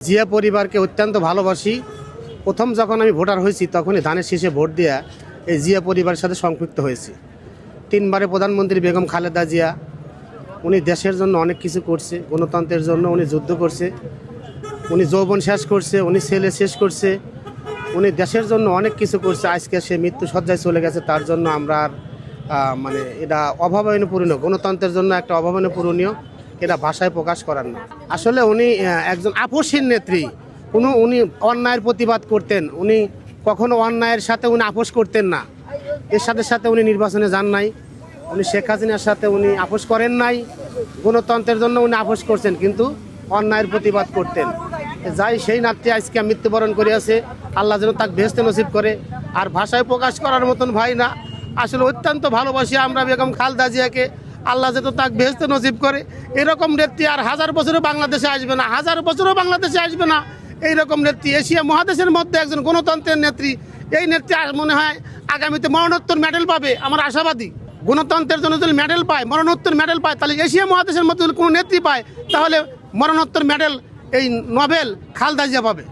জিয়া পরিবারকে অত্যন্ত ভালোবাসি। প্রথম যখন আমি ভোটার হয়েছি তখনই ধানের শীষে ভোট দেওয়া এই জিয়া পরিবারের সাথে সম্পৃক্ত হয়েছি। 3 বারে প্রধানমন্ত্রী বেগম খালেদা জিয়া, উনি দেশের জন্য অনেক কিছু করছে, গণতন্ত্রের জন্য উনি যুদ্ধ করছে, উনি যৌবন শেষ করছে, উনি ছেলে শেষ করছে, উনি দেশের জন্য অনেক কিছু করছে। আজকে সে মৃত্যু সজ্জায় চলে গেছে, তার জন্য আমরা আর মানে এটা অভাবনীয় পূরণীয়, গণতন্ত্রের জন্য একটা অভাবনীয় পূরণীয়, এটা ভাষায় প্রকাশ করার না। আসলে উনি একজন আপোষহীন নেত্রী। উনি অন্যায়ের প্রতিবাদ করতেন, উনি কখনো অন্যায়ের সাথে উনি আপোষ করতেন না। এর সাথে সাথে উনি নির্বাচনে যান নাই, উনি শেখ হাসিনার সাথে উনি আপোষ করেন নাই, গণতন্ত্রের জন্য উনি আপোষ করছেন, কিন্তু অন্যায়ের প্রতিবাদ করতেন। যাই সেই নাত্রী আজকে মৃত্যুবরণ করিয়াছে, আল্লাহ যেন তাকে বেহেশতে নসিব করে। আর ভাষায় প্রকাশ করার মতন ভাই না, আসলে অত্যন্ত ভালোবাসি আমরা বেগম খালেদা জিয়াকে। আল্লাহ যেন তাকে বেহেশতে নসিব করে। এরকম নেত্রী আর 1000 বছরও বাংলাদেশে আসবে না, 1000 বছরও বাংলাদেশে আসবে না। এইরকম নেত্রী এশিয়া মহাদেশের মধ্যে একজন গণতন্ত্রের নেত্রী। এই নেত্রী মনে হয় আগামীতে মরণোত্তর মেডেল পাবে, আমার আশাবাদী। গণতন্ত্রের জন্য যদি মেডেল পায়, মরণোত্তর মেডেল পায়, তাহলে এশিয়া মহাদেশের মধ্যে যদি কোনো নেত্রী পায়, তাহলে মরণোত্তর মেডেল, এই নোবেল খালেদা জিয়া পাবে।